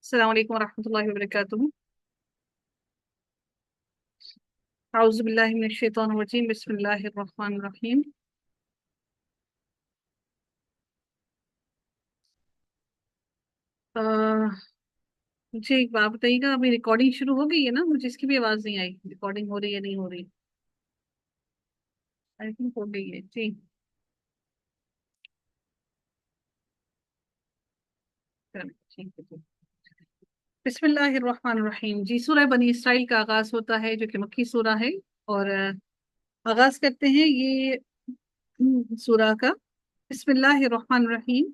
السلام علیکم ورحمۃ اللہ وبرکاتہ۔ اعوذ باللہ من الشیطان الرجیم، بسم اللہ الرحمن الرحیم۔ مجھے ایک بات بتائیے گا، ابھی ریکارڈنگ شروع ہو گئی ہے نا؟ مجھے اس کی بھی آواز نہیں آئی، ریکارڈنگ ہو رہی ہے نہیں ہو رہی؟ آئی تھنک ہو گئی ہے جی۔ چلیں، ٹھیک ہے جی۔ بسم اللہ الرحمن الرحیم جی، سورہ بنی اسرائیل کا آغاز ہوتا ہے جو کہ مکی سورہ ہے، اور آغاز کرتے ہیں یہ سورہ کا بسم اللہ الرحمن الرحیم۔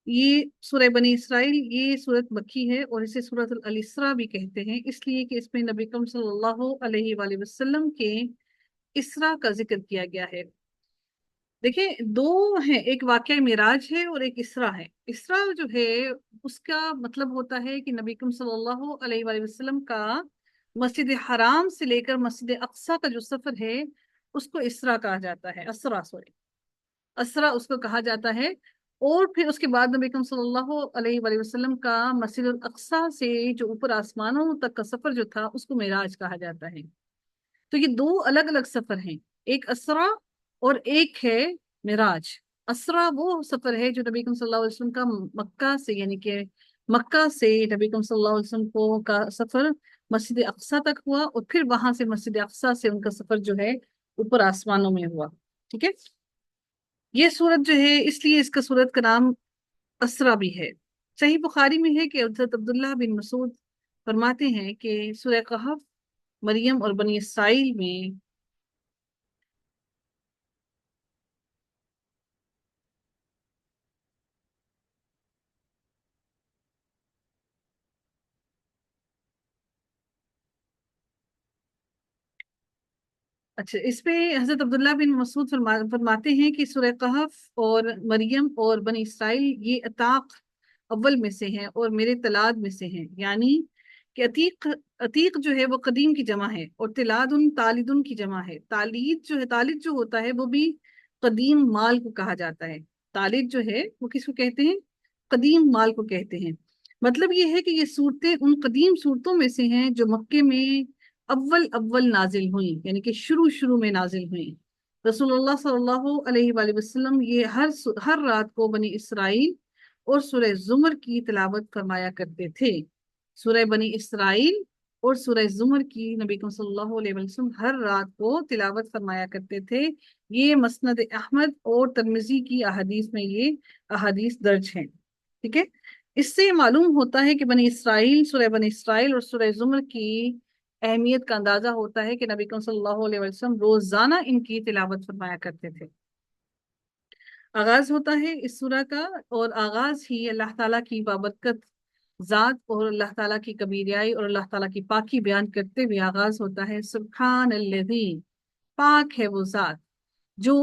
یہ سورہ بنی اسرائیل یہ سورت مکی ہے، اور اسے سورت الاسراء بھی کہتے ہیں، اس لیے کہ اس میں نبی اکرم صلی اللہ علیہ وآلہ وسلم کے اسراء کا ذکر کیا گیا ہے۔ دیکھیں، دو ہیں، ایک واقعہ معراج ہے اور ایک اسراء ہے۔ اسراء جو ہے اس کا مطلب ہوتا ہے کہ نبی اکرم صلی اللہ علیہ وآلہ وسلم کا مسجد حرام سے لے کر مسجد اقصی کا جو سفر ہے اس کو اسراء کہا جاتا ہے، اسراء سوری، اسرا اس کو کہا جاتا ہے۔ اور پھر اس کے بعد نبی اکرم صلی اللہ علیہ وآلہ وسلم کا مسجد الاقصی سے جو اوپر آسمانوں تک کا سفر جو تھا اس کو معراج کہا جاتا ہے۔ تو یہ دو الگ الگ سفر ہیں، ایک اسرا اور ایک ہے معراج۔ اسرا وہ سفر ہے جو نبی اکرم صلی اللہ علیہ وسلم کا مکہ سے، یعنی کہ مکہ سے نبی اکرم صلی اللہ علیہ وسلم کو کا سفر مسجد اقصی تک ہوا، اور پھر وہاں سے مسجد اقصی سے ان کا سفر جو ہے اوپر آسمانوں میں ہوا۔ ٹھیک ہے، یہ سورت جو ہے اس لیے اس کا سورت کا نام اسرا بھی ہے۔ صحیح بخاری میں ہے کہ حضرت عبداللہ بن مسعود فرماتے ہیں کہ سورہ کہف، مریم اور بنی اسرائیل میں اچھا، اس پہ حضرت عبداللہ بن مسعود فرماتے ہیں کہ سورہ کہف اور مریم اور بنی اسرائیل یہ عتاق اول میں سے ہیں اور میرے تلاد میں سے ہیں، یعنی کہ عتیق جو ہے وہ قدیم کی جمع ہے، اور تلادن تالدن کی جمع ہے۔ تالد جو ہوتا ہے وہ بھی قدیم مال کو کہا جاتا ہے۔ تالد جو ہے وہ کس کو کہتے ہیں؟ قدیم مال کو کہتے ہیں۔ مطلب یہ ہے کہ یہ صورتیں ان قدیم صورتوں میں سے ہیں جو مکے میں اول اول نازل ہوئیں، یعنی کہ شروع شروع میں نازل ہوئیں۔ رسول اللہ صلی اللہ علیہ وآلہ وسلم یہ ہر رات کو بنی اسرائیل اور سورہ زمر کی تلاوت فرمایا کرتے تھے۔ سورہ بنی اسرائیل اور سورہ زمر کی نبی صلی اللہ علیہ وسلم ہر رات کو تلاوت فرمایا کرتے تھے۔ یہ مسند احمد اور ترمذی کی احادیث میں یہ احادیث درج ہیں۔ ٹھیک ہے، اس سے معلوم ہوتا ہے کہ سورہ بنی اسرائیل اور سورہ زمر کی اہمیت کا اندازہ ہوتا ہے کہ نبی صلی اللہ علیہ وسلم روزانہ ان کی تلاوت فرمایا کرتے تھے۔ آغاز ہوتا ہے اس سورہ کا، اور آغاز ہی اللہ تعالیٰ کی بابرکت ذات اور اللہ تعالیٰ کی کبریائی اور اللہ تعالیٰ کی پاکی بیان کرتے ہوئے آغاز ہوتا ہے، سبحان الذی، پاک ہے وہ ذات جو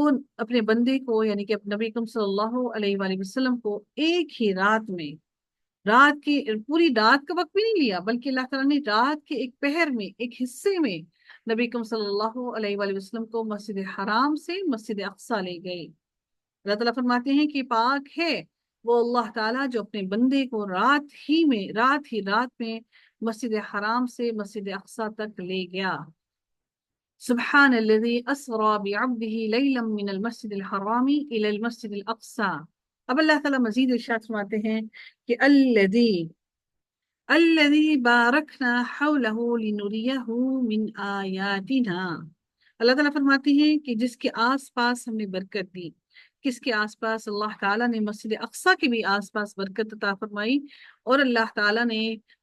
اپنے بندے کو، یعنی کہ نبی اکرم صلی اللہ علیہ وآلہ وسلم کو ایک ہی رات کی پوری رات کا وقت بھی نہیں لیا، بلکہ اللہ تعالیٰ نے رات کے ایک پہر میں، ایک حصے میں نبی اکرم صلی اللہ علیہ وآلہ وسلم کو مسجد حرام سے مسجد اقصی لے گئے۔ اللہ تعالیٰ فرماتے ہیں کہ پاک ہے وہ اللہ تعالیٰ جو اپنے بندے کو رات میں مسجد حرام سے مسجد اقصی تک لے گیا۔ سبحان الذي اسرا بعبده ليلا من المسجد الحرام الى المسجد الاقصى۔ اب اللہ تعالیٰ مزید ارشاد فرماتے ہیں کہ الذي باركنا حوله لنريه من آیاتنا۔ اللہ تعالیٰ فرماتے ہیں کہ جس کے آس پاس ہم نے برکت دی۔ کس کے آس پاس؟ اللہ تعالیٰ نے مسجد اقصی کے بھی آس پاس برکت عطا فرمائی، اور اللہ تعالیٰ نے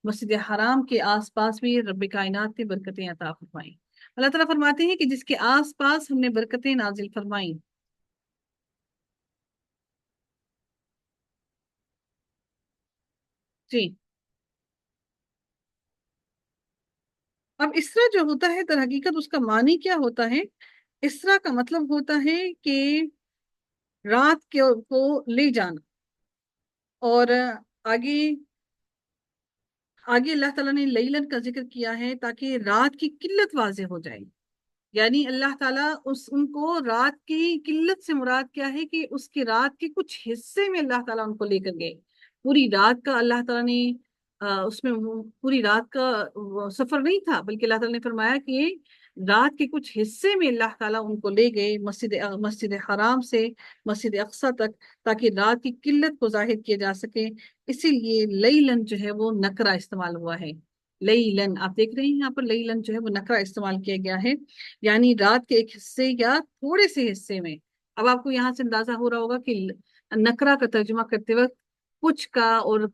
مسجد حرام کے آس پاس بھی رب کائنات نے برکتیں عطا فرمائی۔ اللہ تعالیٰ فرماتے ہیں کہ جس کے آس پاس ہم نے برکتیں نازل فرمائیں۔ جی، اب اسرا جو ہوتا ہے در حقیقت اس کا معنی کیا ہوتا ہے؟ اسرا کا مطلب ہوتا ہے کہ رات کو لے جانا، اور آگے آگے اللہ تعالیٰ نے لیلن کا ذکر کیا ہے تاکہ رات کی قلت واضح ہو جائے۔ یعنی اللہ تعالیٰ ان کو رات کی قلت سے مراد کیا ہے کہ اس کے رات کے کچھ حصے میں اللہ تعالیٰ ان کو لے کر گئے۔ پوری رات کا اللہ تعالیٰ نے اس میں وہ پوری رات کا وہ سفر نہیں تھا، بلکہ اللہ تعالیٰ نے فرمایا کہ رات کے کچھ حصے میں اللہ تعالیٰ ان کو لے گئے مسجد حرام سے مسجد اقصی تک، تاکہ رات کی قلت کو ظاہر کیا جا سکے۔ اسی لیے لیلن جو ہے وہ نکرہ استعمال ہوا ہے۔ لیلن آپ دیکھ رہے ہیں یہاں پر لیلن جو ہے وہ نکرہ استعمال کیا گیا ہے، یعنی رات کے ایک حصے یا تھوڑے سے حصے میں۔ اب آپ کو یہاں سے اندازہ ہو رہا ہوگا کہ نکرہ کا ترجمہ کرتے وقت کچھ کا اور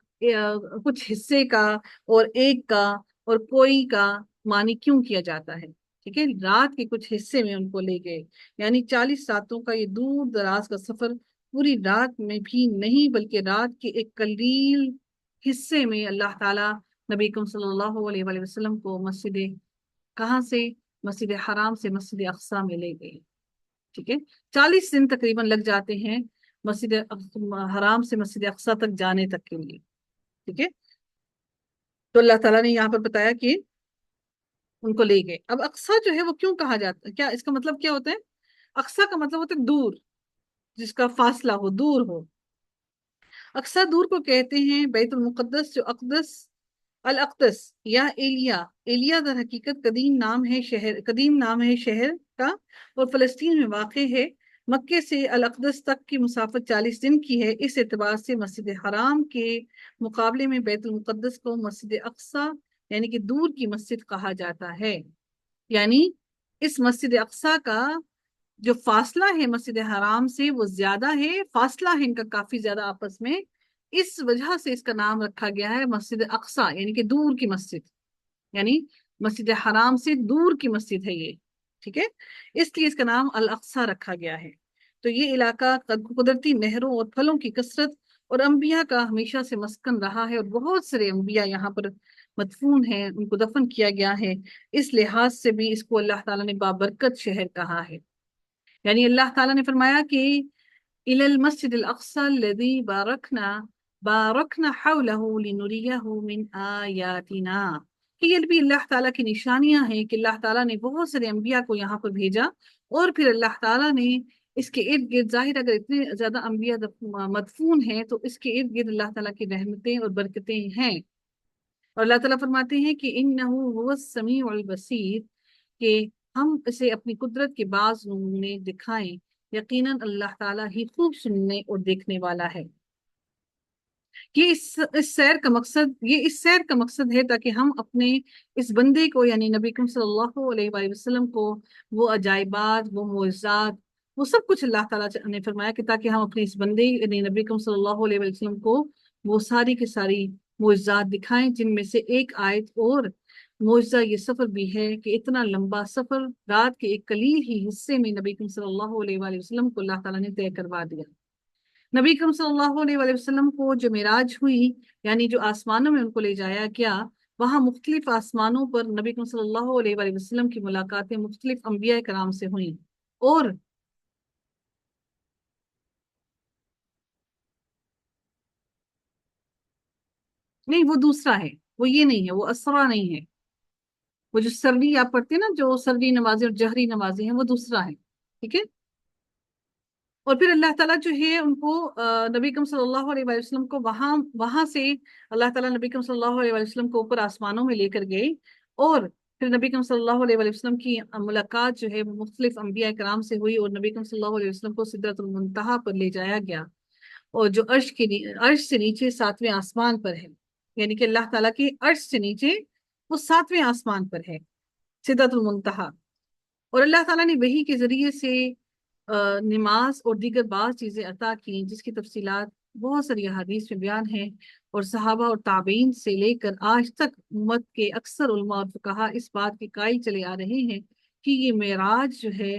کچھ حصے کا اور ایک کا اور کوئی کا معنی کیوں کیا جاتا ہے؟ ٹھیک ہے، رات کے کچھ حصے میں ان کو لے گئے، یعنی 40 راتوں کا یہ دور دراز کا سفر پوری رات میں بھی نہیں، بلکہ رات کے ایک قلیل حصے میں اللہ تعالیٰ نبی اکرم صلی اللہ علیہ وآلہ وسلم کو مسجد کہاں سے مسجد حرام سے مسجد اقصی میں لے گئے۔ ٹھیک ہے، 40 دن تقریباً لگ جاتے ہیں مسجد حرام سے مسجد اقصی تک جانے تک کے لیے۔ ٹھیک ہے، تو اللہ تعالیٰ نے یہاں پر بتایا کہ ان کو لے گئے۔ اب اقصی جو ہے وہ کیوں کہا جاتا ہے، کیا اس کا مطلب کیا ہوتا ہے؟ اقصی کا مطلب ہوتا ہے دور، جس کا فاصلہ ہو، دور ہو۔ اقصی دور کو کہتے ہیں بیت المقدس، جو اقدس الاقدس یا ایلیا، ایلیا در حقیقت قدیم نام ہے شہر کا، اور فلسطین میں واقع ہے۔ مکے سے الاقدس تک کی مسافت 40 دن کی ہے۔ اس اعتبار سے مسجد حرام کے مقابلے میں بیت المقدس کو مسجد اقصی یعنی کہ دور کی مسجد کہا جاتا ہے۔ یعنی اس مسجد اقصی کا جو فاصلہ ہے مسجد حرام سے وہ زیادہ ہے، فاصلہ ہے ان کا کافی زیادہ آپس میں، اس وجہ سے اس کا نام رکھا گیا ہے مسجد اقصی، یعنی کہ دور کی مسجد، یعنی مسجد حرام سے دور کی مسجد ہے یہ۔ ٹھیک ہے، اس لیے اس کا نام الاقصی رکھا گیا ہے۔ تو یہ علاقہ قدرتی نہروں اور پھلوں کی کثرت اور انبیاء کا ہمیشہ سے مسکن رہا ہے، اور بہت سارے انبیاء یہاں پر مدفون ہیں، ان کو دفن کیا گیا ہے۔ اس لحاظ سے بھی اس کو اللہ تعالیٰ نے بابرکت شہر کہا ہے۔ یعنی اللہ تعالیٰ نے فرمایا کہ إِلَى الْمَسْجِدِ الْأَقْصَى الَّذِي بَارَكْنَا حَوْلَهُ لِنُرِيَهُ مِنْ آيَاتِنَا، کہ یہ بھی اللہ تعالیٰ کی نشانیاں ہیں کہ اللہ تعالیٰ نے بہت سارے انبیاء کو یہاں پر بھیجا، اور پھر اللہ تعالیٰ نے اس کے ارد گرد، ظاہر اگر اتنے زیادہ انبیاء مدفون ہیں تو اس کے ارد گرد اللہ تعالیٰ کی رحمتیں اور برکتیں ہیں۔ اور اللہ تعالیٰ فرماتے ہیں کہ إِنَّهُ هُوَ السَّمِيعُ الْبَصِيرُ، کہ ہم اسے اپنی قدرت کے بعض نمونے دکھائیں، یقیناً اللہ تعالیٰ ہی خوب سننے اور دیکھنے والا ہے۔ یہ اس سیر کا مقصد ہے تاکہ ہم اپنے اس بندے کو یعنی نبی اکرم صلی اللہ علیہ وآلہ وسلم کو وہ عجائبات، وہ معجزات، وہ سب کچھ اللہ تعالیٰ نے فرمایا کہ تاکہ ہم اپنے اس بندے یعنی نبی اکرم صلی اللہ علیہ وآلہ وسلم کو وہ ساری کی ساری معجزات دکھائیں، جن میں سے ایک آیت اور معجزہ یہ سفر بھی ہے کہ اتنا لمبا سفر رات کے ایک قلیل ہی حصے میں نبی اکرم صلی اللہ علیہ وآلہ وسلم کو اللہ تعالیٰ نے طے کروا دیا۔ نبی اکرم صلی اللہ علیہ وآلہ وسلم کو جو معراج ہوئی، یعنی جو آسمانوں میں ان کو لے جایا گیا، وہاں مختلف آسمانوں پر نبی اکرم صلی اللہ علیہ وآلہ وسلم کی ملاقاتیں مختلف انبیاء کرام سے ہوئیں، اور نہیں وہ دوسرا ہے، وہ یہ نہیں ہے، وہ اسرا نہیں ہے، وہ جو سردی آپ پڑھتے ہیں نا، جو سردی نمازیں اور جہری نمازیں ہیں، وہ دوسرا ہے۔ ٹھیک ہے، اور پھر اللہ تعالیٰ جو ہے ان کو نبی اکرم صلی اللہ علیہ وآلہ وسلم کو وہاں سے اللہ تعالیٰ نبی اکرم صلی اللہ علیہ وآلہ وسلم کو اوپر آسمانوں میں لے کر گئے، اور پھر نبی اکرم صلی اللہ علیہ وآلہ وسلم کی ملاقات جو ہے وہ مختلف انبیاء کرام سے ہوئی، اور نبی اکرم صلی اللہ علیہ وسلم کو سدرۃ المنتہا پر لے جایا گیا، اور جو عرش سے نیچے 7ویں آسمان پر ہے، یعنی کہ اللہ تعالیٰ کے عرش سے نیچے وہ 7ویں آسمان پر ہے سدرۃ المنتہا۔ اور اللہ تعالیٰ نے وحی کے ذریعے سے نماز اور دیگر بعض چیزیں عطا کی، جس کی تفصیلات بہت ساری احادیث میں بیان ہیں، اور صحابہ اور تابعین سے لے کر آج تک امت کے اکثر علماء اور فقہا اس بات کے قائل چلے آ رہے ہیں کہ یہ معراج جو ہے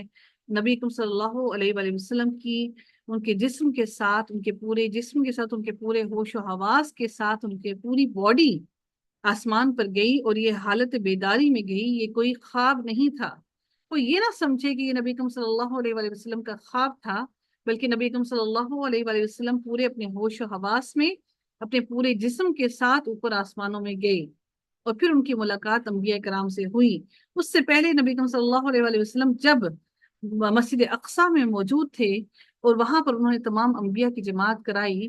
نبی اکرم صلی اللہ علیہ وآلہ وسلم کی ان کے جسم کے ساتھ، ان کے پورے جسم کے ساتھ، ان کے پورے ہوش و حواس کے ساتھ، ان کے پوری باڈی آسمان پر گئی، اور یہ حالت بیداری میں گئی، یہ کوئی خواب نہیں تھا۔ کوئی یہ نہ سمجھے کہ یہ نبی اکرم صلی اللہ علیہ وآلہ وسلم کا خواب تھا، بلکہ نبی اکرم صلی اللہ علیہ وآلہ وسلم پورے اپنے ہوش و حواس میں اپنے پورے جسم کے ساتھ اوپر آسمانوں میں گئے، اور پھر ان کی ملاقات انبیاء کرام سے ہوئی۔ اس سے پہلے نبی اکرم صلی اللہ علیہ وآلہ وسلم جب مسجد اقصی میں موجود تھے، اور وہاں پر انہوں نے تمام انبیاء کی جماعت کرائی،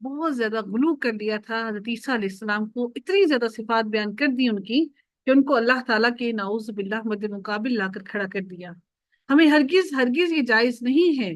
بہت زیادہ غلو کر لیا تھا حضرت عیسیٰ علیہ السلام کو، اتنی زیادہ صفات بیان کر دی ان کی کہ ان کو اللہ تعالیٰ کے نعوذ باللہ مد مقابل لا کر کھڑا کر دیا۔ ہمیں ہرگز ہرگز یہ جائز نہیں ہے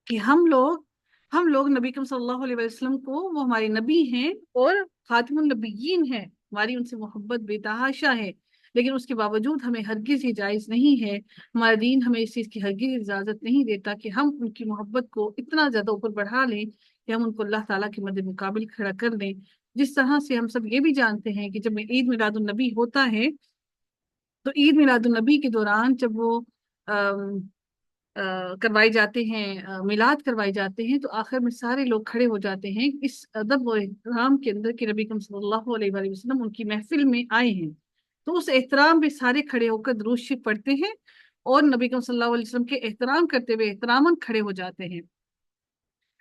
کہ ہم لوگ نبی کریم صلی اللہ علیہ وسلم کو، وہ ہمارے نبی ہیں اور خاتم النبیین ہیں، ہماری ان سے محبت بے تحاشا ہے، لیکن اس کے باوجود ہمیں ہرگز یہ جائز نہیں ہے، ہمارا دین ہمیں اس چیز کی ہرگز اجازت نہیں دیتا کہ ہم ان کی محبت کو اتنا زیادہ اوپر بڑھا لیں کہ ہم ان کو اللہ تعالیٰ کے مد مقابل کھڑا کر دیں۔ جس طرح سے ہم سب یہ بھی جانتے ہیں کہ جب عید میلاد النبی ہوتا ہے تو عید میلاد النبی کے دوران جب وہ کروائی جاتے ہیں، میلاد کروائی جاتے ہیں، تو آخر میں سارے لوگ کھڑے ہو جاتے ہیں اس ادب و احترام کے اندر کہ نبی کریم صلی اللہ علیہ وآلہ وسلم ان کی محفل میں آئے ہیں، تو اس احترام میں سارے کھڑے ہو کر درود شریف پڑھتے ہیں اور نبی کریم صلی اللہ علیہ وسلم کے احترام کرتے ہوئے احتراماً کھڑے ہو جاتے ہیں۔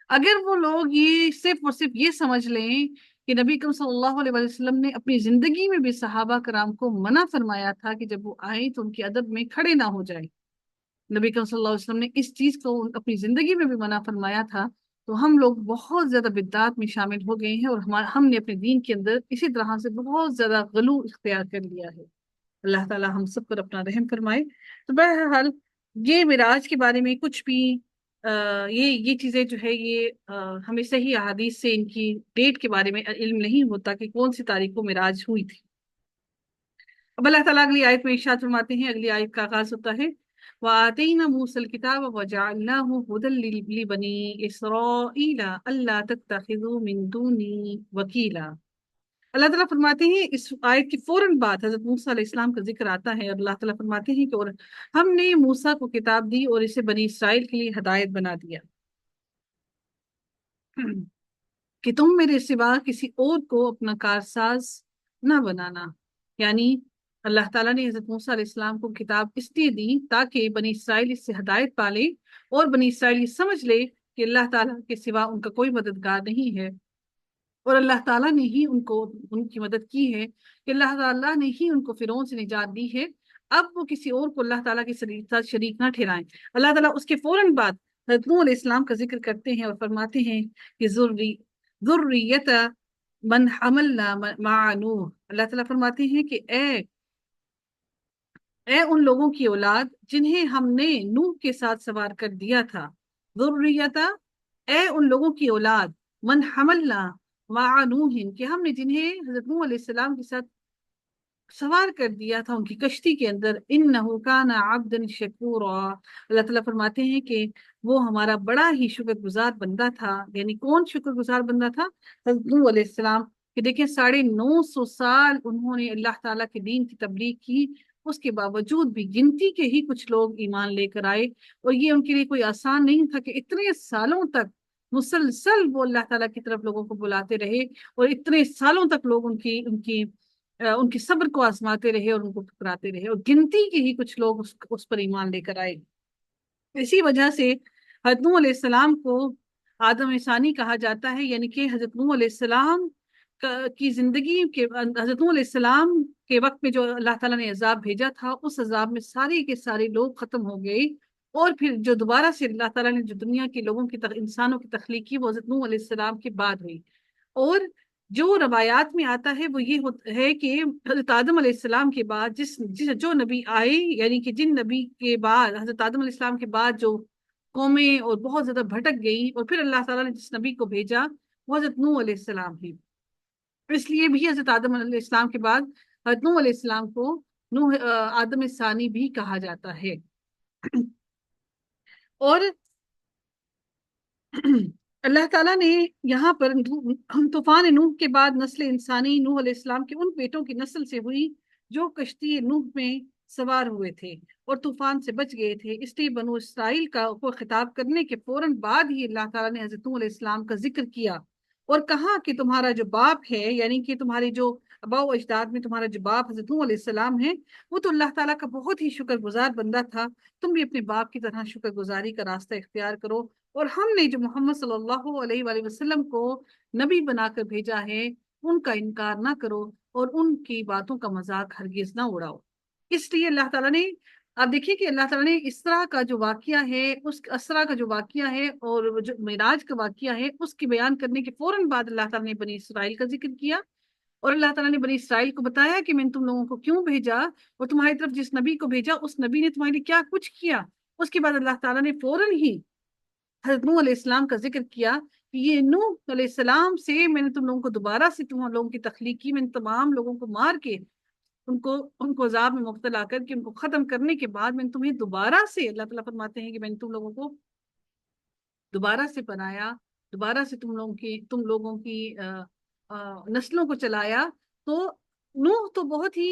اگر وہ لوگ یہ صرف اور صرف یہ سمجھ لیں کہ نبی کریم صلی اللہ علیہ وسلم نے اپنی زندگی میں بھی صحابہ کرام کو منع فرمایا تھا کہ جب وہ آئیں تو ان کے ادب میں کھڑے نہ ہو جائے، نبی کریم صلی اللہ علیہ وسلم نے اس چیز کو اپنی زندگی میں بھی منع فرمایا تھا، تو ہم لوگ بہت زیادہ بدعات میں شامل ہو گئے ہیں اور ہم نے اپنے دین کے اندر اسی طرح سے بہت زیادہ غلو اختیار کر لیا ہے۔ اللہ تعالی ہم سب پر اپنا رحم فرمائے۔ تو بہرحال یہ معراج کے بارے میں کچھ بھی یہ چیزیں جو ہے یہ ہمیں صحیح احادیث سے ان کی ڈیٹ کے بارے میں علم نہیں ہوتا کہ کون سی تاریخ کو معراج ہوئی تھی۔ اب اللہ تعالیٰ اگلی آیت میں ارشاد فرماتے ہیں، اگلی آیت کا آغاز ہوتا ہے وَآتَيْنَا مُوسَى الْكِتَابَ وَجَعَلْنَاهُ هُدًى لِبَنِي إِسْرَائِيلَ أَلَّا تَتَّخِذُوا مِن دُونِي وَكِيلًا۔ اللہ تعالیٰ فرماتے ہیں اس آیت کی فوراً بعد حضرت موسیٰ علیہ السلام کا ذکر آتا ہے، اور اللہ تعالیٰ فرماتے ہیں کہ اور ہم نے موسیٰ کو کتاب دی اور اسے بنی اسرائیل کے لیے ہدایت بنا دیا کہ تم میرے سوا کسی اور کو اپنا کارساز نہ بنانا۔ یعنی اللہ تعالیٰ نے حضرت موسیٰ علیہ السلام کو کتاب اس لیے دی تاکہ بنی اسرائیل اس سے ہدایت پالے اور بنی اسرائیل یہ سمجھ لے کہ اللہ تعالیٰ کے سوا ان کا کوئی مددگار نہیں ہے، اور اللہ تعالیٰ نے ہی ان کی مدد کی ہے، کہ اللہ تعالیٰ نے ہی ان کو فرعون سے نجات دی ہے، اب وہ کسی اور کو اللہ تعالیٰ کے ساتھ شریک نہ ٹھہرائیں۔ اللہ تعالیٰ اس کے فوراً بعد حضرت نوح علیہ السلام کا ذکر کرتے ہیں اور فرماتے ہیں کہ ذریت من حملنا مع نوح، اللہ تعالیٰ فرماتے ہیں کہ اے ان لوگوں کی اولاد جنہیں ہم نے نوح کے ساتھ سوار کر دیا تھا، ذریت اے ان لوگوں کی اولاد، من حملنا مع نوح کہ ہم نے جنہیں حضرت نوح علیہ السلام کے ساتھ سوار کر دیا تھا ان کی کشتی کے اندر، انہ کان عبدا شکورا، اللہ تعالیٰ فرماتے ہیں کہ وہ ہمارا بڑا ہی شکر گزار بندہ تھا۔ یعنی کون شکر گزار بندہ تھا؟ حضرت نوح علیہ السلام، کہ دیکھیں 950 سال انہوں نے اللہ تعالیٰ کے دین کی تبلیغ کی، اس کے باوجود بھی گنتی کے ہی کچھ لوگ ایمان لے کر آئے، اور یہ ان کے لیے کوئی آسان نہیں تھا کہ اتنے سالوں تک مسلسل وہ اللہ تعالیٰ کی طرف لوگوں کو بلاتے رہے، اور اتنے سالوں تک لوگ ان کی صبر کو آزماتے رہے اور ان کو ٹھکراتے رہے، اور گنتی کے ہی کچھ لوگ اس پر ایمان لے کر آئے۔ اسی وجہ سے حضرت نوح علیہ السلام کو آدم ثانی کہا جاتا ہے، یعنی کہ حضرت نوح علیہ السلام کی زندگی کے حضرت نوح علیہ السلام کے وقت میں جو اللہ تعالیٰ نے عذاب بھیجا تھا، اس عذاب میں سارے کے سارے لوگ ختم ہو گئے، اور پھر جو دوبارہ سے اللہ تعالیٰ نے جو دنیا کے لوگوں کی انسانوں کی تخلیق کی وہ حضرت نوح علیہ السلام کے بعد ہوئی۔ اور جو روایات میں آتا ہے وہ یہ ہے کہ حضرت آدم علیہ السلام کے بعد جو نبی آئے، یعنی کہ جن نبی کے بعد حضرت آدم علیہ السلام کے بعد جو قومیں اور بہت زیادہ بھٹک گئی، اور پھر اللہ تعالیٰ نے جس نبی کو بھیجا وہ حضرت نوح علیہ السلام ہے۔ اس لیے بھی حضرت آدم علیہ السلام کے بعد حضرت نوح علیہ السلام کو آدم ثانی بھی کہا جاتا ہے۔ اور اللہ تعالیٰ نے یہاں پر طوفان نوح کے بعد نسل انسانی نوح علیہ السلام کے ان بیٹوں کی نسل سے ہوئی جو کشتی نوح میں سوار ہوئے تھے اور طوفان سے بچ گئے تھے، اس لیے بنو اسرائیل کو خطاب کرنے کے فوراً بعد ہی اللہ تعالیٰ نے حضرت نوح علیہ السلام کا ذکر کیا اور کہا کہ تمہارا جو باپ ہے، یعنی کہ تمہاری جو آباء و اجداد میں تمہارا جو باپ حضرت نوح علیہ السلام ہے، وہ تو اللہ تعالیٰ کا بہت ہی شکر گزار بندہ تھا، تم بھی اپنے باپ کی طرح شکر گزاری کا راستہ اختیار کرو، اور ہم نے جو محمد صلی اللہ علیہ وآلہ وسلم کو نبی بنا کر بھیجا ہے ان کا انکار نہ کرو اور ان کی باتوں کا مذاق ہرگز نہ اڑاؤ۔ اس لیے اللہ تعالیٰ نے آپ دیکھیے کہ اللہ تعالیٰ نے اسرا کا جو واقعہ ہے، اس اسرا کا جو واقعہ ہے اور جو معراج کا واقعہ ہے، اس کی بیان کرنے کے فوراً بعد اللہ تعالیٰ نے بنی اسرائیل کا ذکر کیا، اور اللہ تعالیٰ نے بنی اسرائیل کو بتایا کہ میں نے تم لوگوں کو کیوں بھیجا، اور تمہاری طرف جس نبی کو بھیجا اس نبی نے تمہارے لیے کیا کچھ کیا۔ اس کے بعد اللہ تعالیٰ نے فوراً ہی حضرت نوح علیہ السلام کا ذکر کیا کہ یہ نوح علیہ السلام سے میں نے تم لوگوں کو دوبارہ سے تم لوگوں کی تخلیق کی، میں نے تمام لوگوں کو مار کے ان کو عذاب میں مبتلا کر کے ان کو ختم کرنے کے بعد میں نے تمہیں دوبارہ سے، اللہ تعالیٰ فرماتے ہیں کہ میں نے تم لوگوں کو دوبارہ سے بنایا، دوبارہ سے تم لوگوں کی نسلوں کو چلایا۔ تو نوح تو بہت ہی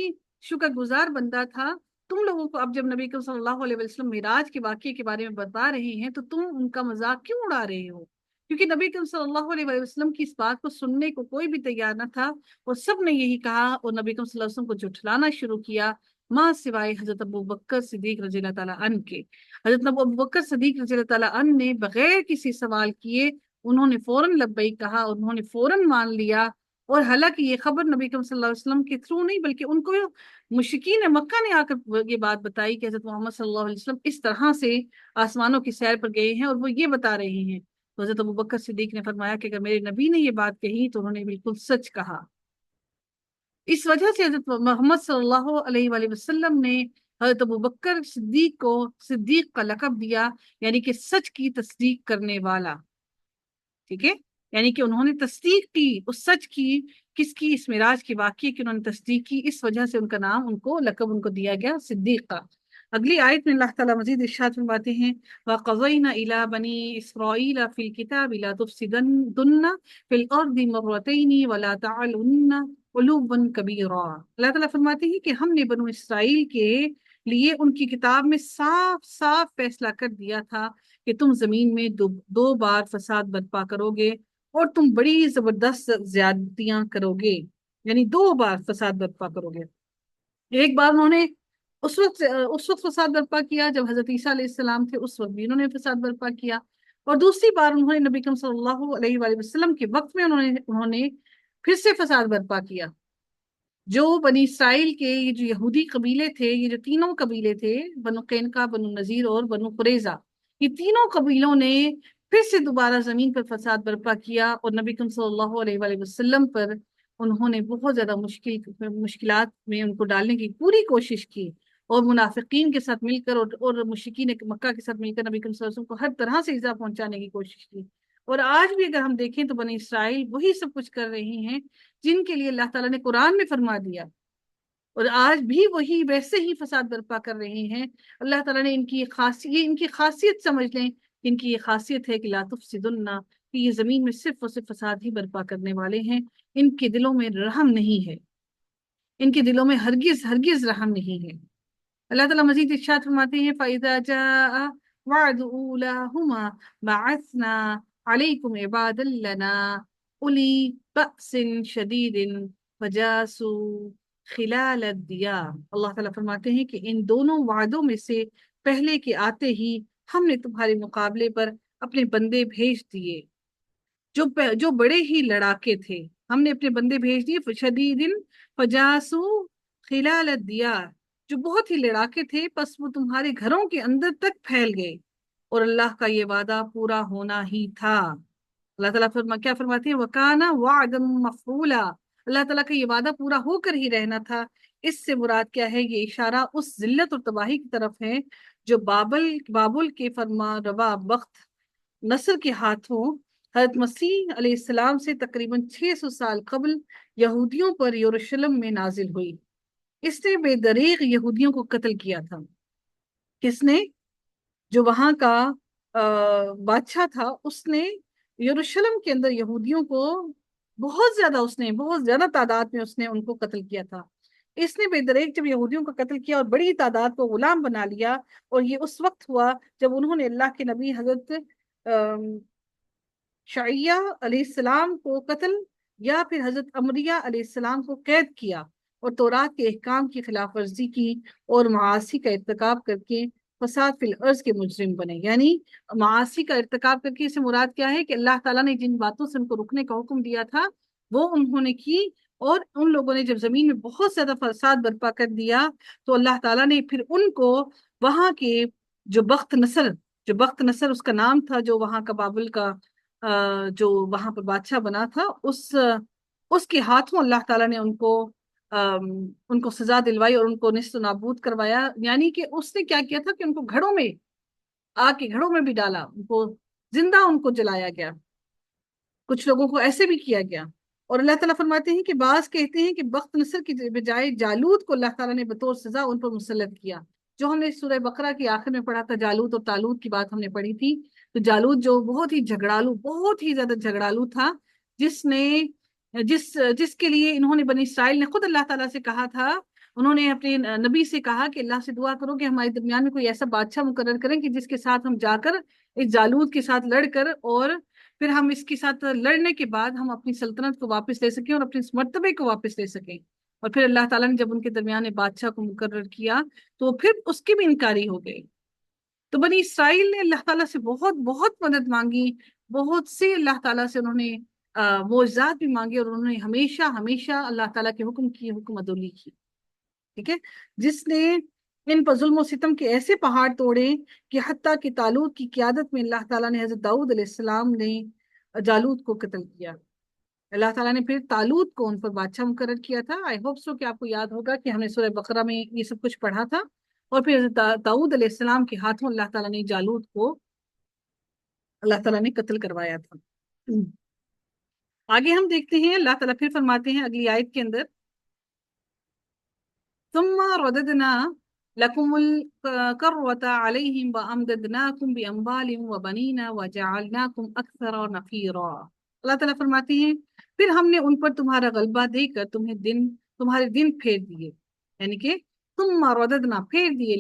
شکر گزار بندہ تھا۔ تم لوگوں کو اب جب نبی کریم صلی اللہ علیہ وسلم معراج کے واقعے کے بارے میں بتا رہے ہیں تو تم ان کا مذاق کیوں اڑا رہے ہو؟ کیونکہ نبی کریم صلی اللہ علیہ وسلم کی اس بات کو سننے کو کوئی بھی تیار نہ تھا، اور سب نے یہی کہا اور نبی کریم صلی اللہ علیہ وسلم کو جھٹلانا شروع کیا، ماں سوائے حضرت ابو بکر صدیق رضی اللہ تعالیٰ عنہ کے۔ حضرت ابو بکر صدیق رضی اللہ تعالیٰ عنہ نے بغیر کسی سوال کیے انہوں نے فوراً لبیک کہا اور انہوں نے فوراً مان لیا، اور حالانکہ یہ خبر نبی کریم صلی اللہ علیہ وسلم کے تھرو نہیں بلکہ ان کو مشرکین مکہ نے آ کر یہ بات بتائی کہ حضرت محمد صلی اللہ علیہ وسلم اس طرح سے آسمانوں کی سیر پر گئے ہیں اور وہ یہ بتا رہے ہیں۔ تو حضرت ابو بکر صدیق نے فرمایا کہ اگر میرے نبی نے یہ بات کہی تو انہوں نے بالکل سچ کہا۔ اس وجہ سے حضرت محمد صلی اللہ علیہ وآلہ وسلم نے حضرت ابو بکر صدیق کو صدیق کا لقب دیا، یعنی کہ سچ کی تصدیق کرنے والا، ٹھیک ہے، یعنی کہ انہوں نے تصدیق کی اس سچ کی، کس کی؟ اس معراج کے واقعے کی انہوں نے تصدیق کی، اس وجہ سے ان کا نام لقب ان کو دیا گیا صدیق کا۔ اگلی آیت میں اللہ تعالیٰ مزید ارشاد فرماتے ہیں وَقَضَيْنَا إِلَىٰ بَنِي إِسْرَائِيلَ فِي الْكِتَابِ لَا تُفْسِدُنَّ فِي الْأَرْضِ مَرَّتَيْنِ وَلَا تَعْلُنَّ عُلُوًّا كَبِيرًا۔ اللہ تعالیٰ فرماتے ہیں کہ ہم نے بنو اسرائیل کے لیے ان کی کتاب میں صاف صاف فیصلہ کر دیا تھا کہ تم زمین میں دو بار فساد برپا کرو گے اور تم بڑی زبردست زیادتیاں کرو گے، یعنی دو بار فساد برپا کرو گے۔ ایک بار انہوں نے اس وقت فساد برپا کیا جب حضرت عیسیٰ علیہ السلام تھے، اس وقت بھی انہوں نے فساد برپا کیا، اور دوسری بار انہوں نے نبی کریم صلی اللہ علیہ وآلہ وسلم کے وقت میں انہوں نے پھر سے فساد برپا کیا۔ جو بنی اسرائیل کے یہ جو یہودی قبیلے تھے، یہ جو تینوں قبیلے تھے، بنو قینقاع، بنو نذیر اور بنو قریظہ، یہ تینوں قبیلوں نے پھر سے دوبارہ زمین پر فساد برپا کیا، اور نبی کریم صلی اللہ علیہ وآلہ وسلم پر انہوں نے بہت زیادہ مشکلات میں ان کو ڈالنے کی پوری کوشش کی، اور منافقین کے ساتھ مل کر اور مشرکین مکہ کے ساتھ مل کر نبی کریم صلی اللہ علیہ وسلم کو ہر طرح سے ایذا پہنچانے کی کوشش کی۔ اور آج بھی اگر ہم دیکھیں تو بنی اسرائیل وہی سب کچھ کر رہی ہیں جن کے لیے اللہ تعالیٰ نے قرآن میں فرما دیا، اور آج بھی وہی ویسے ہی فساد برپا کر رہے ہیں۔ اللہ تعالیٰ نے ان کی خاصیت سمجھ لیں، ان کی یہ خاصیت ہے کہ لا تفسدن، کہ یہ زمین میں صرف اور صرف فساد ہی برپا کرنے والے ہیں، ان کے دلوں میں رحم نہیں ہے، ان کے دلوں میں ہرگز ہرگز رحم نہیں ہے۔ اللہ تعالیٰ مزید ارشاد فرماتے ہیں فَإِذَا جَاءَ وَعْدُ أُولَاهُمَا بَعَثْنَا عَلَيْكُمْ عِبَادًا لَنَا أُولِي بَأْسٍ شَدِيدٍ فَجَاسُوا خِلَالَ الدِّيَارِ۔ اللہ تعالیٰ فرماتے ہیں کہ ان دونوں وعدوں میں سے پہلے کے آتے ہی ہم نے تمہارے مقابلے پر اپنے بندے بھیج دیے جو بڑے ہی لڑاکے تھے، ہم نے اپنے بندے بھیج دیے شدیدن فجاسو خلال الدیار، جو بہت ہی لڑاکے تھے، پس وہ تمہارے گھروں کے اندر تک پھیل گئے، اور اللہ کا یہ وعدہ پورا ہونا ہی تھا۔ اللہ تعالیٰ کیا فرماتے ہیں وَكَانَ وَعْدًا مَفْعُولًا، اللہ تعالیٰ کا یہ وعدہ پورا ہو کر ہی رہنا تھا۔ اس سے مراد کیا ہے؟ یہ اشارہ اس ذلت اور تباہی کی طرف ہے جو بابل کے فرما روا بخت نصر کے ہاتھوں حضرت مسیح علیہ السلام سے تقریباً 600 سال قبل یہودیوں پر یروشلم میں نازل ہوئی۔ اس نے بے دریغ یہودیوں کو قتل کیا تھا۔ کس نے؟ جو وہاں کا بادشاہ تھا، اس نے یروشلم کے اندر یہودیوں کو بہت زیادہ تعداد میں اس نے ان کو قتل کیا تھا۔ اس نے بے دریغ جب یہودیوں کو قتل کیا اور بڑی تعداد کو غلام بنا لیا، اور یہ اس وقت ہوا جب انہوں نے اللہ کے نبی حضرت شعیہ علیہ السلام کو قتل یا پھر حضرت امریہ علیہ السلام کو قید کیا، اور تورات کے احکام کی خلاف ورزی کی اور معاصی کا ارتکاب کر کے فساد فی الارض کے مجرم بنے۔ یعنی معاصی کا ارتکاب کر کے اس سے مراد کیا ہے کہ اللہ تعالیٰ نے جن باتوں سے ان کو رکنے کا حکم دیا تھا وہ انہوں نے کی، اور ان لوگوں نے جب زمین میں بہت زیادہ فساد برپا کر دیا تو اللہ تعالیٰ نے پھر ان کو وہاں کے جو بخت نصر اس کا نام تھا، جو وہاں کا بابل کا جو وہاں پر بادشاہ بنا تھا، اس کے ہاتھوں اللہ تعالیٰ نے ان کو سزا دلوائی اور ان کو نیست و نابود کروایا. یعنی کہ اس نے کیا کیا تھا کہ ان کو گھڑوں میں، آگ کے گھڑوں میں بھی ڈالا، ان کو زندہ ان کو جلایا گیا. کچھ لوگوں کو ایسے بھی کیا گیا. اور اللہ تعالیٰ فرماتے ہیں کہ بعض کہتے ہیں کہ بخت نصر کی بجائے جالوت کو اللہ تعالیٰ نے بطور سزا ان پر مسلط کیا. جو ہم نے سورہ بقرہ کے آخر میں پڑھا تھا، جالوت اور تالوت کی بات ہم نے پڑھی تھی. تو جالوت جو بہت ہی زیادہ جھگڑالو تھا، جس نے جس کے لیے انہوں نے، بنی اسرائیل نے خود اللہ تعالیٰ سے کہا تھا، انہوں نے اپنے نبی سے کہا کہ اللہ سے دعا کرو کہ ہمارے درمیان میں کوئی ایسا بادشاہ مقرر کریں کہ جس کے ساتھ ہم جا کر اس جالوت کے ساتھ لڑ کر، اور پھر ہم اس کے ساتھ لڑنے کے بعد ہم اپنی سلطنت کو واپس لے سکیں اور اپنے اس مرتبے کو واپس لے سکیں. اور پھر اللہ تعالیٰ نے جب ان کے درمیان بادشاہ کو مقرر کیا تو پھر اس کی بھی انکاری ہو گئی. تو بنی اسرائیل نے اللہ تعالیٰ سے بہت بہت مدد مانگی، بہت سے اللہ تعالیٰ سے انہوں نے معجزات بھی مانگے، اور انہوں نے ہمیشہ ہمیشہ اللہ تعالیٰ کے حکم عدولی کی. ٹھیک ہے. جس نے ان پر ظلم و ستم کے ایسے پہاڑ توڑے کہ حتیٰ کہ طالوت کی قیادت میں اللہ تعالیٰ نے حضرت داؤد علیہ السلام نے جالوت کو قتل کیا. اللہ تعالیٰ نے پھر طالوت کو ان پر بادشاہ مقرر کیا تھا. آئی ہوپ سو کہ آپ کو یاد ہوگا کہ ہم نے سورہ بقرہ میں یہ سب کچھ پڑھا تھا. اور پھر حضرت داؤد علیہ السلام کے ہاتھوں اللہ تعالیٰ نے جالوت کو اللہ تعالیٰ نے قتل کروایا تھا. آگے ہم دیکھتے ہیں اللہ تعالیٰ پھر فرماتے ہیں اگلی آیت کے اندر، ثم رددنا لكم الكرة عليهم وأمددناكم بأموال وبنين وجعلناكم أكثر نفيرا. اللہ تعالیٰ فرماتے ہیں پھر ہم نے ان پر تمہارا غلبہ دے کر تمہارے دن پھیر دیے. یعنی کہ ثم رددنا پھیر دیے،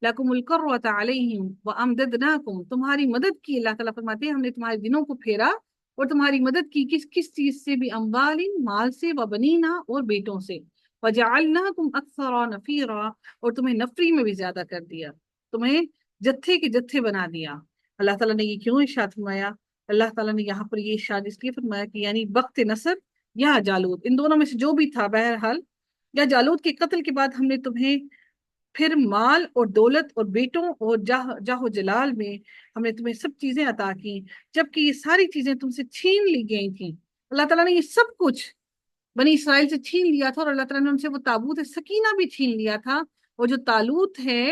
لکم الکرۃ علیہم وامددناکم تمہاری مدد کی. اللہ تعالیٰ فرماتے ہیں ہم نے تمہارے دنوں کو پھیرا اور تمہاری مدد کی. کس چیز سے؟ بھی اموال، مال سے، وبنینا اور بیٹوں سے، وجعلناکم اکثر نفیرا اور تمہیں نفری میں بھی زیادہ کر دیا، تمہیں جتھے کے جتھے بنا دیا. اللہ تعالیٰ نے یہ کیوں ارشاد فرمایا؟ اللہ تعالیٰ نے یہاں پر یہ ارشاد اس لیے فرمایا کہ یعنی بخت نصر یا جالوت، ان دونوں میں سے جو بھی تھا، بہرحال یا جالوت کے قتل کے بعد ہم نے تمہیں پھر مال اور دولت اور بیٹوں اور جاہ و جلال میں ہم نے تمہیں سب چیزیں عطا کی، جبکہ یہ ساری چیزیں تم سے چھین لی گئی تھیں. اللہ تعالیٰ نے یہ سب کچھ بنی اسرائیل سے چھین لیا تھا، اور اللہ تعالیٰ نے ان سے وہ تابوت سکینہ بھی چھین لیا تھا. اور جو طالوت ہے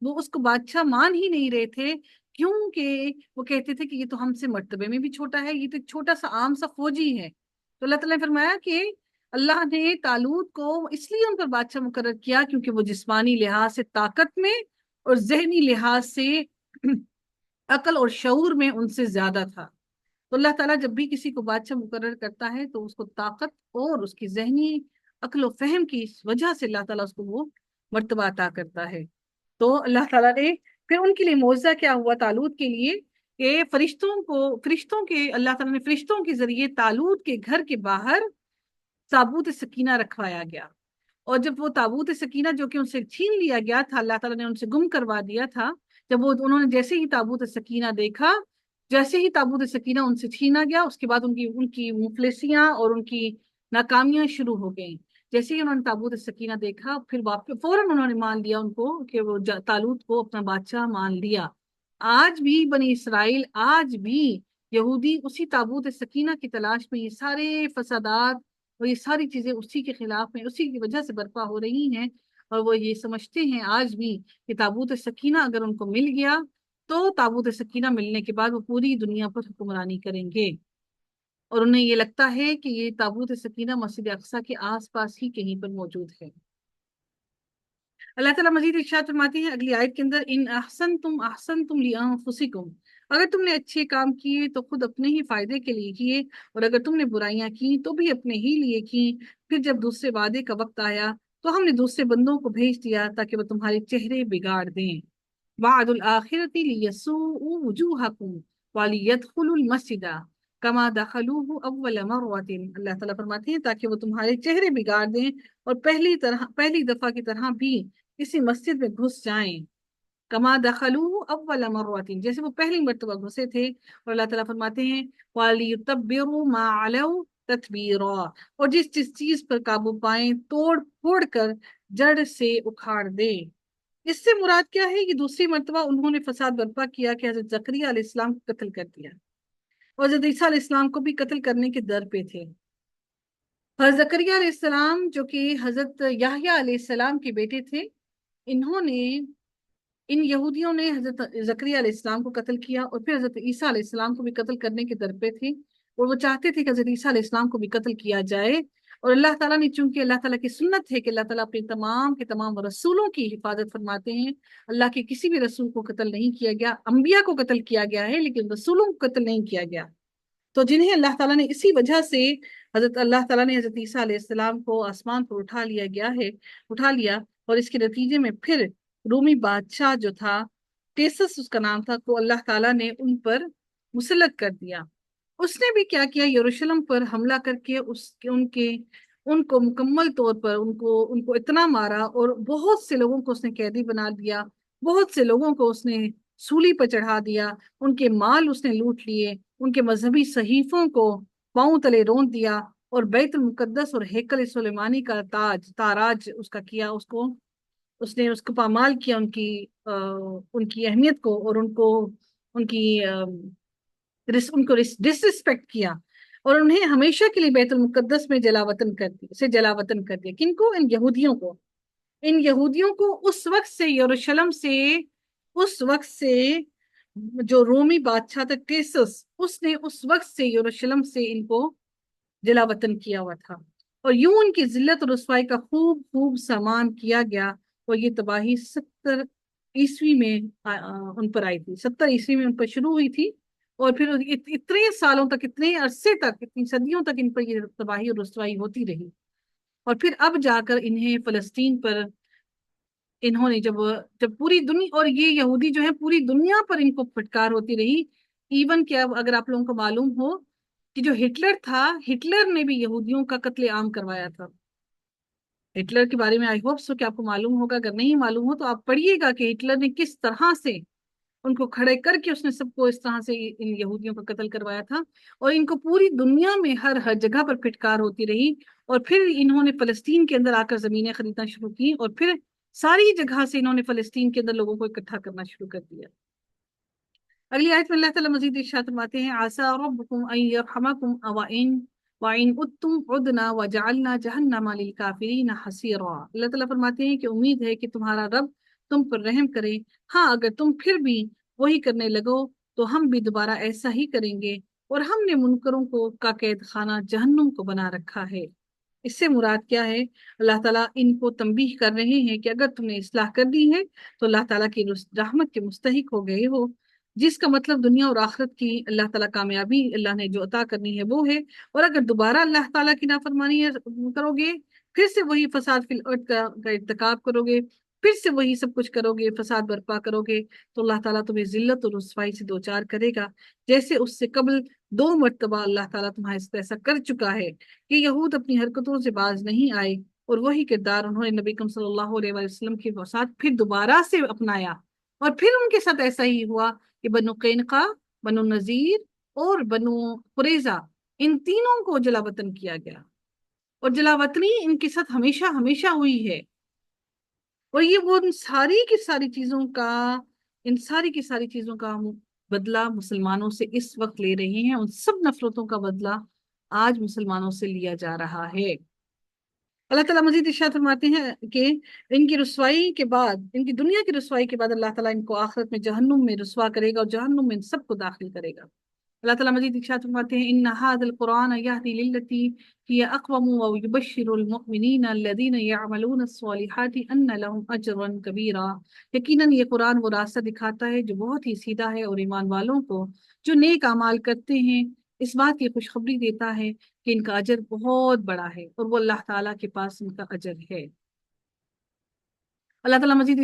وہ اس کو بادشاہ مان ہی نہیں رہے تھے، کیونکہ وہ کہتے تھے کہ یہ تو ہم سے مرتبے میں بھی چھوٹا ہے، یہ تو ایک چھوٹا سا عام سا فوجی ہے. تو اللہ تعالیٰ نے فرمایا کہ اللہ نے طالوت کو اس لیے ان پر بادشاہ مقرر کیا کیونکہ وہ جسمانی لحاظ سے طاقت میں اور ذہنی لحاظ سے عقل اور شعور میں ان سے زیادہ تھا. تو اللہ تعالیٰ جب بھی کسی کو بادشاہ مقرر کرتا ہے تو اس کو طاقت اور اس کی ذہنی عقل و فہم کی وجہ سے اللہ تعالیٰ اس کو وہ مرتبہ عطا کرتا ہے. تو اللہ تعالیٰ نے پھر ان کے لیے معجزہ کیا ہوا طالوت کے لیے کہ فرشتوں کے اللہ تعالیٰ نے فرشتوں کے ذریعے طالوت کے گھر کے باہر تابوت سکینہ رکھوایا گیا. اور جب وہ تابوت سکینہ جو کہ ان سے چھین لیا گیا تھا، اللہ تعالیٰ نے ان سے گم کروا دیا تھا، جب انہوں نے جیسے ہی تابوت سکینہ دیکھا، جیسے ہی تابوت سکینہ ان سے چھینا گیا، اس کے بعد ان کی مفلسیاں اور ان کی ناکامیاں شروع ہو گئیں. جیسے ہی انہوں نے تابوت سکینہ دیکھا، پھر فوراً انہوں نے مان لیا ان کو کہ وہ طالوت کو اپنا بادشاہ مان لیا. آج بھی بنی اسرائیل، آج بھی یہودی اسی تابوت سکینہ کی تلاش میں یہ سارے فسادات اور یہ ساری چیزیں اسی کے خلاف میں، اسی کی وجہ سے برپا ہو رہی ہیں. اور وہ یہ سمجھتے ہیں آج بھی کہ تابوت سکینہ اگر ان کو مل گیا تو تابوت سکینہ ملنے کے بعد وہ پوری دنیا پر حکمرانی کریں گے. اور انہیں یہ لگتا ہے کہ یہ تابوت سکینہ مسجد اقصیٰ کے آس پاس ہی کہیں پر موجود ہے. اللہ تعالیٰ مزید ارشاد فرماتی ہے اگلی آیت کے اندر، ان احسنتم لانفسکم، اگر تم نے اچھے کام کیے تو خود اپنے ہی فائدے کے لیے کیے، اور اگر تم نے برائیاں کی تو بھی اپنے ہی لیے کی. پھر جب دوسرے وعدے کا وقت آیا تو ہم نے دوسرے بندوں کو بھیج دیا تاکہ وہ تمہارے چہرے بگاڑ دیں. وعد الآخرۃ لیسوءوا وجوہکم ولیدخلوا المسجد کما دخلوہ اول مرۃ. اللہ تعالیٰ فرماتے ہیں تاکہ وہ تمہارے چہرے بگاڑ دیں اور پہلی دفعہ کی طرح بھی اسی مسجد میں گھس جائیں. کما دخلوہ اول مرۃ، جیسے وہ پہلی مرتبہ گھسے تھے. اور اللہ تعالیٰ فرماتے ہیں وَلِيُتَبِّرُوا مَا عَلَوْا تَتْبِيرًا، اور جس چیز پر قابو پائیں توڑ پھوڑ کر جڑ سے اکھاڑ دے. اس سے مراد کیا ہے؟ یہ دوسری مرتبہ انہوں نے فساد برپا کیا کہ حضرت زکریا علیہ السلام کو قتل کر دیا، اور حضرت عیسیٰ علیہ السلام کو بھی قتل کرنے کے در پہ تھے۔ حضرت زکریا علیہ السلام جو کہ حضرت یحییٰ علیہ السلام کے بیٹے تھے، انہوں نے ان یہودیوں نے حضرت زکریا علیہ السلام کو قتل کیا، اور پھر حضرت عیسیٰ علیہ السلام کو بھی قتل کرنے کے در پہ تھے، اور وہ چاہتے تھے کہ حضرت عیسیٰ علیہ السلام کو بھی قتل کیا جائے۔ اور اللہ تعالیٰ نے، چونکہ اللہ تعالیٰ کی سنت ہے کہ اللہ تعالیٰ اپنے تمام کے تمام رسولوں کی حفاظت فرماتے ہیں، اللہ کے کسی بھی رسول کو قتل نہیں کیا گیا، انبیاء کو قتل کیا گیا ہے لیکن رسولوں کو قتل نہیں کیا گیا۔ تو جنہیں اللہ تعالیٰ نے اسی وجہ سے اللہ تعالیٰ نے حضرت عیسیٰ علیہ السلام کو آسمان پر اٹھا لیا، اور اس کے نتیجے میں پھر رومی بادشاہ جو تھا، ٹیسس اس کا نام تھا، کو اللہ تعالیٰ نے ان پر مسلط کر دیا۔ اس نے بھی کیا کیا؟ یروشلم پر حملہ کر کے ان کو مکمل طور پر ان کو اتنا مارا، اور بہت سے لوگوں کو اس نے قیدی بنا دیا، بہت سے لوگوں کو اس نے سولی پر چڑھا دیا، ان کے مال اس نے لوٹ لیے، ان کے مذہبی صحیفوں کو پاؤں تلے رونت دیا، اور بیت المقدس اور ہیکل سلیمانی کا تاراج اس کا کیا، اس نے اس کو پامال کیا، ان کی اہمیت کو، اور ان کی ان کو ڈسرسپیکٹ کیا، اور انہیں ہمیشہ کے لیے بیت المقدس میں جلا وطن کر دیا۔ کن کو؟ ان یہودیوں کو اس وقت سے یروشلم سے، اس وقت سے جو رومی بادشاہ تھا ٹیسس، اس نے اس وقت سے یروشلم سے ان کو جلا وطن کیا ہوا تھا، اور یوں ان کی ذلت اور رسوائی کا خوب سامان کیا گیا، اور یہ تباہی 70 عیسوی میں ان پر آئی تھی، 70 عیسوی میں ان پر شروع ہوئی تھی، اور پھر اتنے سالوں تک، اتنے عرصے تک، اتنی صدیوں تک ان پر یہ تباہی اور رسوائی ہوتی رہی، اور پھر اب جا کر انہیں فلسطین پر انہوں نے جب پوری دنیا، اور یہ یہودی جو ہے پوری دنیا پر ان کو پھٹکار ہوتی رہی، ایون کہ اب اگر آپ لوگوں کو معلوم ہو کہ جو ہٹلر تھا، ہٹلر نے بھی یہودیوں کا قتل عام کروایا تھا۔ ہٹلر کے بارے میں آئی ہوپ سو کہ آپ کو معلوم ہوگا، اگر نہیں معلوم ہو تو آپ پڑھیے گا کہ ہٹلر نے کس طرح سے ان کو کھڑے کر کے اس نے سب کو اس طرح سے ان یہودیوں کا قتل کروایا تھا، اور ان کو پوری دنیا میں ہر جگہ پر پھٹکار ہوتی رہی، اور پھر انہوں نے فلسطین کے اندر آ کر زمینیں خریدنا شروع کی، اور پھر ساری جگہ سے انہوں نے فلسطین کے اندر لوگوں کو اکٹھا کرنا شروع کر دیا۔ اگلی آیت میں اللہ تعالیٰ مزید ارشاد فرماتے ہیں، عَسَىٰ رَبُّكُمْ أَن يَرْحَمَكُمْ وَإِنْ عُدْتُمْ عُدْنَا وَجَعَلْنَا جَهَنَّمَ لِلْكَافِرِينَ حَصِيرًا۔ اللہ تعالیٰ فرماتے ہیں کہ امید ہے کہ تمہارا رب تم پر رحم کرے، ہاں اگر تم پھر بھی وہی کرنے لگو تو ہم بھی دوبارہ ایسا ہی کریں گے، اور ہم نے منکروں کا قید خانہ جہنم کو بنا رکھا ہے۔ اس سے مراد کیا ہے؟ اللہ تعالیٰ ان کو تنبیہ کر رہے ہیں کہ اگر تم نے اصلاح کر دی ہے تو اللہ تعالیٰ کی رحمت کے مستحق ہو گئے ہو، جس کا مطلب دنیا اور آخرت کی اللہ تعالیٰ کامیابی اللہ نے جو عطا کرنی ہے وہ ہے، اور اگر دوبارہ اللہ تعالیٰ کی نافرمانی کرو گے، پھر سے وہی فساد فی الارض کا ارتکاب کرو گے، پھر سے وہی سب کچھ کرو گے، فساد برپا کرو گے، تو اللہ تعالیٰ تمہیں ذلت اور رسوائی سے دوچار کرے گا، جیسے اس سے قبل 2 مرتبہ اللہ تعالیٰ تمہارے سے ایسا کر چکا ہے کہ یہود اپنی حرکتوں سے باز نہیں آئے، اور وہی کردار انہوں نے نبی اکرم صلی اللہ علیہ وسلم کے ساتھ پھر دوبارہ سے اپنایا، اور پھر ان کے ساتھ ایسا ہی ہوا کہ بنو قینقاع، بنو نذیر اور بنو قریظہ، ان تینوں کو جلا وطن کیا گیا، اور جلا وطنی ان کے ساتھ ہمیشہ ہمیشہ ہوئی ہے، اور یہ وہ ان ساری کی ساری چیزوں کا بدلہ مسلمانوں سے اس وقت لے رہے ہیں، ان سب نفرتوں کا بدلہ آج مسلمانوں سے لیا جا رہا ہے۔ اللہ تعالیٰ مزید ارشاد فرماتے ہیں کہ ان کی رسوائی کے بعد، ان کی دنیا کی رسوائی کے بعد اللہ تعالیٰ ان کو آخرت میں جہنم میں رسوا کرے گا، اور جہنم میں ان سب کو داخل کرے گا۔ اللہ تعالیٰ مزید ارشاد فرماتے ہیں، ان هذا القرآن يهدي للتي هي اقوم ويبشر المؤمنین الذین يعملون الصالحات ان لهم اجرا کبیرا۔ یقیناً یہ قرآن وہ راستہ دکھاتا ہے جو بہت ہی سیدھا ہے، اور ایمان والوں کو جو نیک اعمال کرتے ہیں اس بات کی خوشخبری دیتا ہے کہ ان کا اجر بہت بڑا ہے، اور وہ اللہ تعالیٰ کے پاس ان کا اجر ہے۔ اللہ تعالیٰ مزید